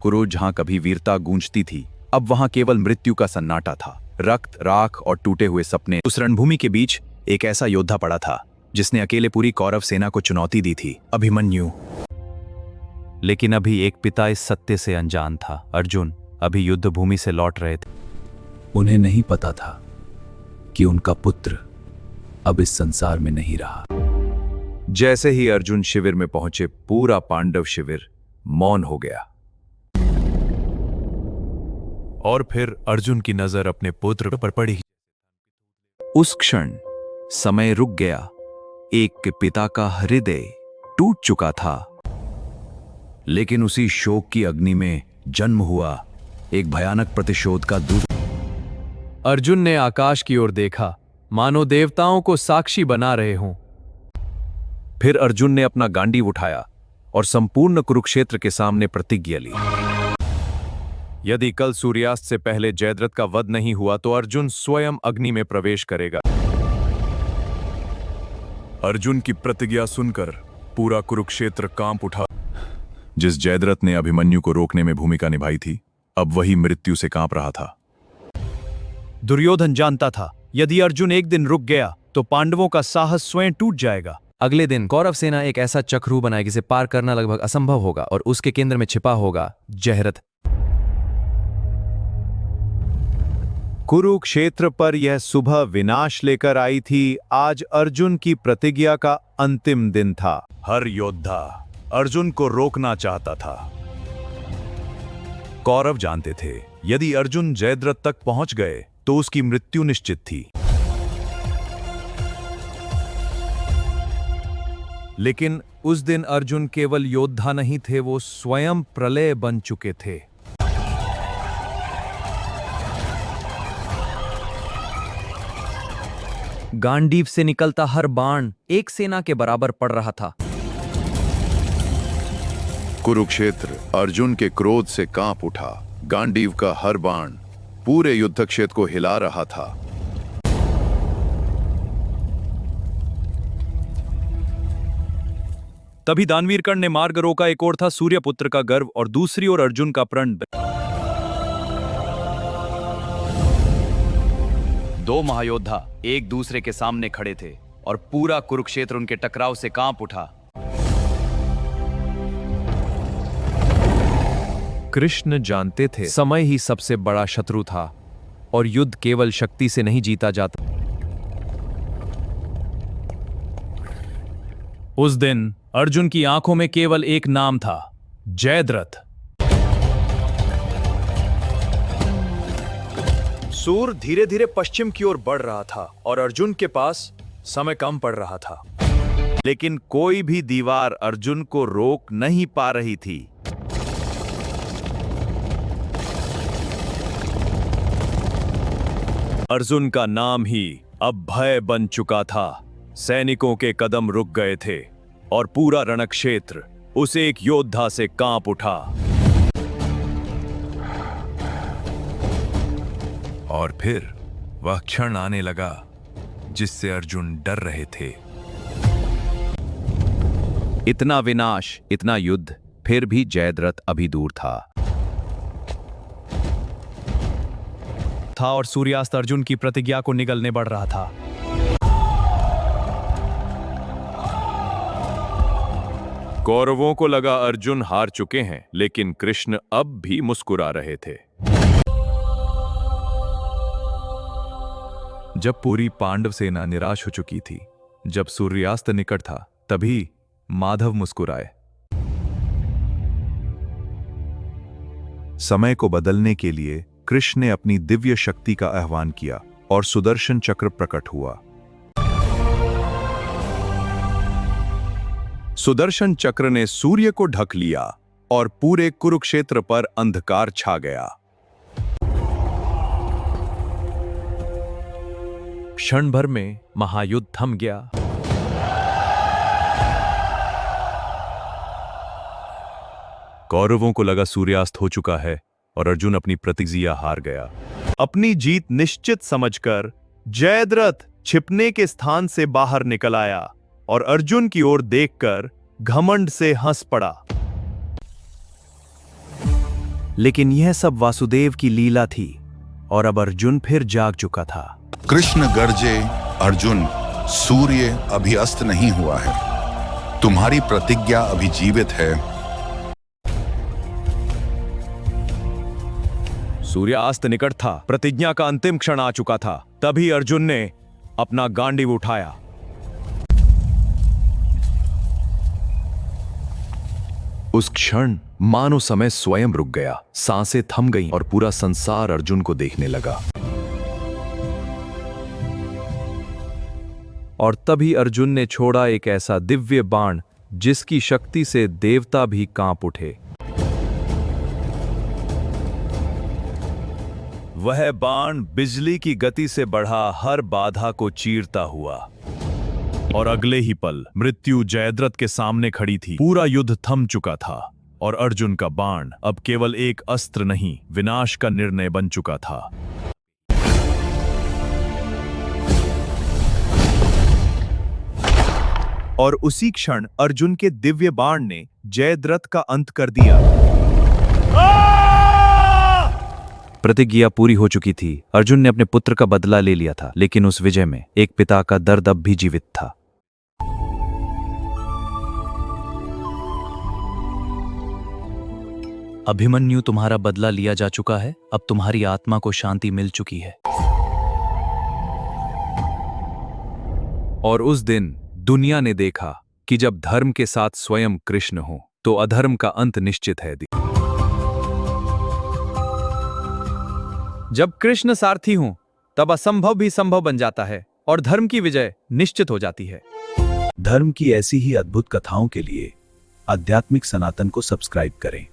कुरुज जहां कभी वीरता गूंजती थी, अब वहां केवल मृत्यु का सन्नाटा था। रक्त, राख और टूटे हुए सपने। उस रणभूमि के बीच एक ऐसा योद्धा पड़ा था जिसने अकेले पूरी कौरव सेना को चुनौती दी थी, अभिमन्यु। लेकिन अभी एक पिता इस सत्य से अनजान था। अर्जुन अभी युद्ध भूमि से लौट रहे थे। उन्हें नहीं पता था कि उनका पुत्र अब इस संसार में नहीं रहा। जैसे ही अर्जुन शिविर में पहुंचे, पूरा पांडव शिविर मौन हो गया। और फिर अर्जुन की नजर अपने पुत्र पर पड़ी। उस क्षण समय रुक गया। एक पिता का हृदय टूट चुका था, लेकिन उसी शोक की अग्नि में जन्म हुआ एक भयानक प्रतिशोध का दूत। अर्जुन ने आकाश की ओर देखा, मानो देवताओं को साक्षी बना रहे हों। फिर अर्जुन ने अपना गांडीव उठाया और संपूर्ण कुरुक्षेत्र के सामने प्रतिज्ञा ली। यदि कल सूर्यास्त से पहले जयद्रथ का वध नहीं हुआ तो अर्जुन स्वयं अग्नि में प्रवेश करेगा। अर्जुन की प्रतिज्ञा सुनकर पूरा कुरुक्षेत्र कांप उठा। जिस जयद्रथ ने अभिमन्यु को रोकने में भूमिका निभाई थी, अब वही मृत्यु से कांप रहा था। दुर्योधन जानता था, यदि अर्जुन एक दिन रुक गया तो पांडवों का साहस स्वयं टूट जाएगा। अगले दिन कौरव सेना एक ऐसा चक्रू बनाएगी जिसे पार करना लगभग असंभव होगा, और उसके केंद्र में छिपा होगा जयद्रथ। कुरुक्षेत्र पर यह सुबह विनाश लेकर आई थी। आज अर्जुन की प्रतिज्ञा का अंतिम दिन था। हर योद्धा अर्जुन को रोकना चाहता था। कौरव जानते थे, यदि अर्जुन जयद्रथ तक पहुंच गए तो उसकी मृत्यु निश्चित थी। लेकिन उस दिन अर्जुन केवल योद्धा नहीं थे, वो स्वयं प्रलय बन चुके थे। गांडीव से निकलता हर बाण एक सेना के बराबर पड़ रहा था। कुरुक्षेत्र अर्जुन के क्रोध से कांप उठा। गांडीव का हर बाण पूरे युद्ध क्षेत्र को हिला रहा था। तभी दानवीर कर्ण ने मार्ग रोका। एक ओर था सूर्यपुत्र का गर्व और दूसरी ओर अर्जुन का प्रण। दो महायोद्धा एक दूसरे के सामने खड़े थे और पूरा कुरुक्षेत्र उनके टकराव से कांप उठा। कृष्ण जानते थे, समय ही सबसे बड़ा शत्रु था और युद्ध केवल शक्ति से नहीं जीता जाता। उस दिन अर्जुन की आंखों में केवल एक नाम था, जयद्रथ। सूर्य धीरे धीरे पश्चिम की ओर बढ़ रहा था और अर्जुन के पास समय कम पड़ रहा था। लेकिन कोई भी दीवार अर्जुन को रोक नहीं पा रही थी। अर्जुन का नाम ही अब भय बन चुका था। सैनिकों के कदम रुक गए थे और पूरा रणक्षेत्र उस एक योद्धा से कांप उठा। और फिर वह क्षण आने लगा जिससे अर्जुन डर रहे थे। इतना विनाश, इतना युद्ध, फिर भी जयद्रथ अभी दूर था और सूर्यास्त अर्जुन की प्रतिज्ञा को निगलने बढ़ रहा था। कौरवों को लगा अर्जुन हार चुके हैं, लेकिन कृष्ण अब भी मुस्कुरा रहे थे। जब पूरी पांडव सेना निराश हो चुकी थी, जब सूर्यास्त निकट था, तभी माधव मुस्कुराए। समय को बदलने के लिए कृष्ण ने अपनी दिव्य शक्ति का आह्वान किया और सुदर्शन चक्र प्रकट हुआ। सुदर्शन चक्र ने सूर्य को ढक लिया और पूरे कुरुक्षेत्र पर अंधकार छा गया। क्षण भर में महायुद्ध थम गया। कौरवों को लगा सूर्यास्त हो चुका है और अर्जुन अपनी प्रतिज्ञा हार गया। अपनी जीत निश्चित समझकर जयद्रथ छिपने के स्थान से बाहर निकल आया और अर्जुन की ओर देखकर घमंड से हंस पड़ा। लेकिन यह सब वासुदेव की लीला थी और अब अर्जुन फिर जाग चुका था। कृष्ण गर्जे, अर्जुन, सूर्य अभी अस्त नहीं हुआ है, तुम्हारी प्रतिज्ञा अभी जीवित है। सूर्यास्त निकट था, प्रतिज्ञा का अंतिम क्षण आ चुका था। तभी अर्जुन ने अपना गांडीव उठाया। उस क्षण मानो समय स्वयं रुक गया, सांसें थम गईं और पूरा संसार अर्जुन को देखने लगा। और तभी अर्जुन ने छोड़ा एक ऐसा दिव्य बाण जिसकी शक्ति से देवता भी कांप उठे। वह बाण बिजली की गति से बढ़ा हर बाधा को चीरता हुआ और अगले ही पल मृत्यु जयद्रथ के सामने खड़ी थी। पूरा युद्ध थम चुका था और अर्जुन का बाण अब केवल एक अस्त्र नहीं, विनाश का निर्णय बन चुका था। और उसी क्षण अर्जुन के दिव्य बाण ने जयद्रथ का अंत कर दिया। प्रतिज्ञा पूरी हो चुकी थी। अर्जुन ने अपने पुत्र का बदला ले लिया था, लेकिन उस विजय में एक पिता का दर्द अब भी जीवित था। अभिमन्यु, तुम्हारा बदला लिया जा चुका है, अब तुम्हारी आत्मा को शांति मिल चुकी है। और उस दिन दुनिया ने देखा कि जब धर्म के साथ स्वयं कृष्ण हो तो अधर्म का अंत निश्चित है। जब कृष्ण सारथी हों तब असंभव भी संभव बन जाता है और धर्म की विजय निश्चित हो जाती है। धर्म की ऐसी ही अद्भुत कथाओं के लिए आध्यात्मिक सनातन को सब्सक्राइब करें।